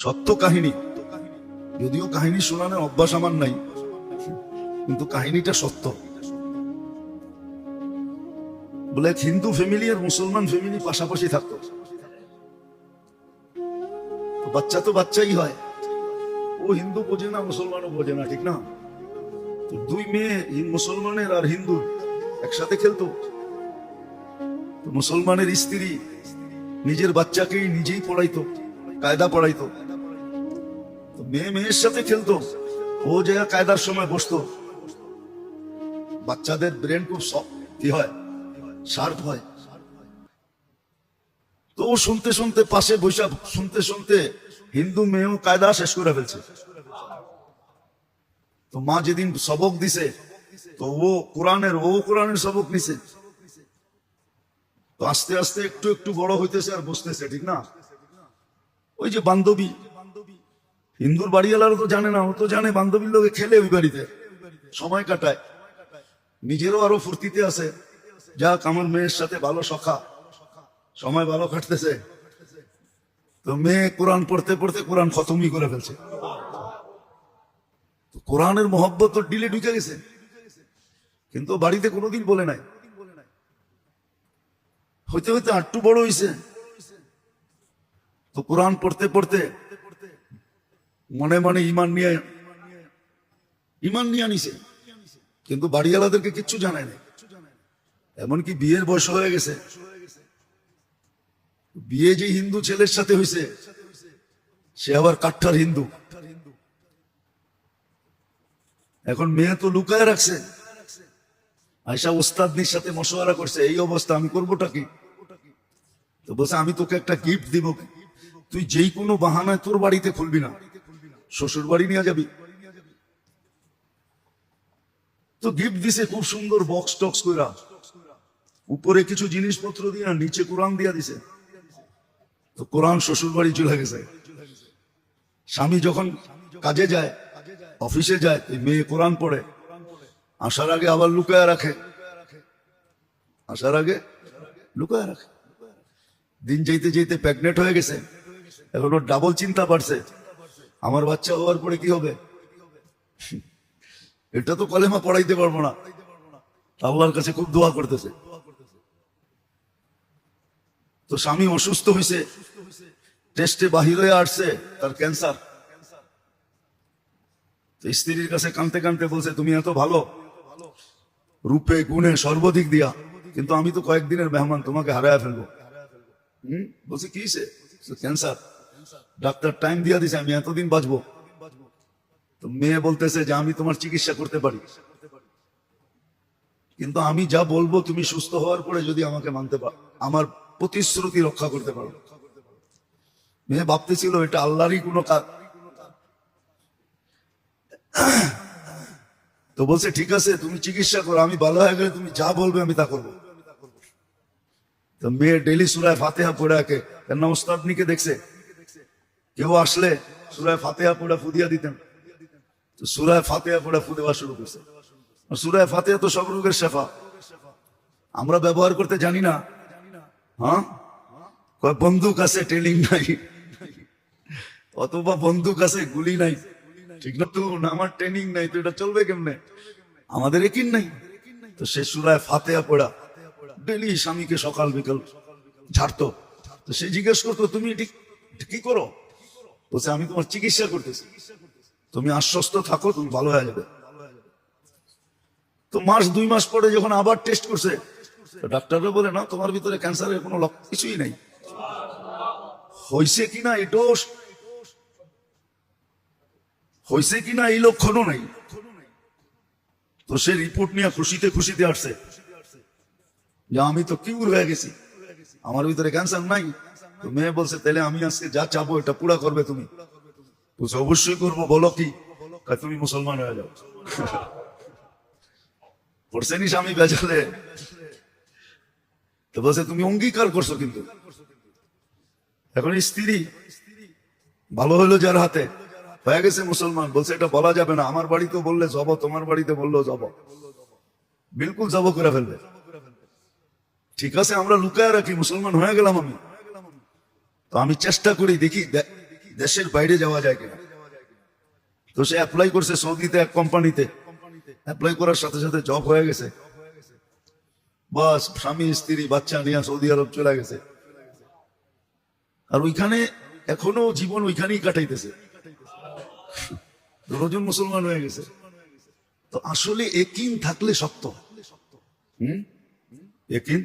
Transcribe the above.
সত্য কাহিনী, যদিও কাহিনী শোনানোর অভ্যাস আমার নাই, কিন্তু কাহিনীটা সত্য। বলে এক হিন্দু ফ্যামিলি আর মুসলমান ফ্যামিলি পাশাপাশি থাকতো। বাচ্চা তো বাচ্চাই হয়, ও হিন্দু বোঝে না, মুসলমানও বোঝে না, ঠিক না? তো দুই মেয়ে মুসলমানের আর হিন্দুর একসাথে খেলতো। মুসলমানের স্ত্রী নিজের বাচ্চাকেই নিজেই পড়াইতো, কায়দা পড়াইতো। তো মেয়ে মেয়ের সাথে খেলতো, ও যে কায়দার সময় বসতো। বাচ্চাদের ব্রেন খুব কি হয়, শার্প হয়। তো ও শুনতে শুনতে পাশে বৈশা শুনতে শুনতে হিন্দু মেয়েও কায়দা শেষ করে ফেলছে। তো মা যেদিন সবক দিছে, তো ও কোরআনের সবক নিছে। তো আস্তে আস্তে একটু একটু বড় হইতেছে আর বসতেছে, ঠিক না? ওই যে বান্ধবী, হিন্দুর বাড়িওয়ালারও তো জানে না, ও তো জানে বান্ধবীর লোকে খেলে ওই বাড়িতে সময় কাটায়, নিজেরও আরো ফুর্তিতে আছে, যাক আমার মেয়ের সাথে ভালো সখা, সময় ভালো কাটতেছে। তো মেয়ে কোরআন পড়তে পড়তে কোরআন খতমই করে ফেলছে। কোরআনের মহব্বত তো ডিলে ঢুকে গেছে, কিন্তু বাড়িতে কোনোদিন বলে নাই। হইতে হইতে আটটু বড় হইছে, তো কোরআন পড়তে পড়তে মনে মনে ইমান নিয়ে নিছে, কিন্তু বাড়িওয়ালাদেরকে কিচ্ছু জানায় না। এমনকি বিয়ের বয়স হয়ে গেছে, বিয়ে যে হিন্দু ছেলের সাথে হয়েছে সে আবার কাঠ্টার হিন্দু। এখন মেয়ে তো লুকায় রাখছে, আয়সা ওস্তাদনির সাথে মশওয়ারা করছে, এই অবস্থা আমি করবোটা কি? তো বলছে আমি তোকে একটা গিফট দিব, তুই যেই কোনো বাহানায় তোর বাড়িতে খুলবি না, শ্বশুর বাড়ি নিয়ে যাবি। তো গিফট দিছে খুব সুন্দর বক্স টক্স কইরা, উপরে কিছু জিনিসপত্র দিয়া নিচে কোরআন দিয়া দিছে। তো কোরআন শ্বশুর বাড়ি চলে গেছে। স্বামী যখন কাজে যায়, অফিসে যায়, মেয়ে কোরআন পড়ে, আসার আগে আবার লুকায় রাখে, দিন যেতে যেতে প্রেগনেন্ট হয়ে গেছে। এখন ওর ডাবল চিন্তা বাড়ছে, আমার বাচ্চা হওয়ার পরে কি হবে? এটা তো কলেমা পড়াইতে পারবো না। আল্লাহর কাছে খুব দোয়া করতেছে। তো স্বামী অসুস্থ হয়েছে, টেস্টে বাহির হয়ে আসছে তার ক্যান্সার। স্ত্রীর কাছে কানতে কানতে বলছে, তুমি এত ভালো রূপে গুণে সর্বদিক দিয়া, কিন্তু আমি তো কয়েকদিনের মেহমান, তোমাকে হারায় ফেলবো। বলছে কি ক্যান্সার, ডাক্তার টাইম দিয়া দিছে, আমি এতদিন বাঁচবো। তো মেয়ে বলতেছে যে আমি তোমার চিকিৎসা করতে পারি, কিন্তু আমি যা বলবো তুমি সুস্থ হওয়ার পরে যদি আমাকে মানতে পারো, আমার প্রতিশ্রুতি রক্ষা করতে পারো। মেয়ে ভাবতেছিল এটা আল্লাহরই কোনো কাজ। তো বলছে ঠিক আছে তুমি চিকিৎসা করো, আমি ভালো হয়ে গেলে তুমি যা বলবে আমি তা করবো। তো মেয়ে ডেলি সূরায়ে ফাতিহা পড়ে আঁকে, কেন ওস্তাদনিকে দেখছে কেউ আসলে সূরায়ে ফাতিহা পড়ে ফুদিয়া দিতেন। তো সূরায়ে ফাতিহা পড়ে ফু দেওয়া শুরু করছে। সূরায়ে ফাতিহা তো সব রোগের শেফা, আমরা ব্যবহার করতে জানি না। হ্যাঁ, বন্দুক আছে ট্রেনিং নাই, অথবা বন্দুক আছে গুলি নাই, ঠিক না? তো আমার ট্রেনিং নাই, তো এটা চলবে কেমনে? আমাদের একিন নাই। তো সে সূরায়ে ফাতিহা পড়া ডেলি স্বামীকে সকাল বিকাল ঝাড়তো। তো সে জিজ্ঞেস করতো তুমি ঠিক কি করো? বলছে আমি তোমার চিকিৎসা করতেছি, তুমি আশ্বস্ত থাকো, তুমি ভালো হয়ে যাবে। তো মাস 2 মাস পরে যখন আবার টেস্ট করছে, ডাক্তাররা বলে না তোমার ভিতরে ক্যান্সারের কোনো কিছুই নাই, হয়েছে কিনা এই ডোজ, হয়েছে কিনা এই লক্ষণও নাই। তো সে রিপোর্ট নিয়ে খুশিতে খুশিতে আসছে যে আমি তো কিউর হয়ে গেছি, আমার ভিতরে ক্যান্সার নাই। তো মেয়ে বলছে তাহলে আমি আজকে যা চাবো এটা পুরা করবে তুমি? বলছে অবশ্যই করবো, বলো কি? তুমি মুসলমান হয়ে যাও। পড়ছেনি স্বামী বেজালে। তো বলছে তুমি অঙ্গীকার করছো, কিন্তু এখন স্ত্রী ভালো হলো যার হাতে হয়ে গেছে মুসলমান, বলছে এটা বলা যাবে না, আমার বাড়িতে বললে যাব, তোমার বাড়িতে বললেও যাব, বিলকুল যাব করে ফেলবে। ঠিক আছে আমরা লুকায় রাখি, মুসলমান হয়ে গেলাম আমি। তো আমি চেষ্টা করি, দেখি দেশের বাইরে যাওয়া যায় কিনা। তো সে অ্যাপ্লাই করছে সৌদিতে এক কোম্পানিতে, অ্যাপ্লাই করার সাথে সাথে জব হয়ে গেছে, বাস স্বামী স্ত্রী বাচ্চা নিয়ে সৌদি আরব চলে গেছে, আর ওইখানে এখনো জীবন ওইখানেই কাটাইতেছে, দুজন মুসলমান হয়ে গেছে। তো আসলে একিন থাকলে শক্ত, একিন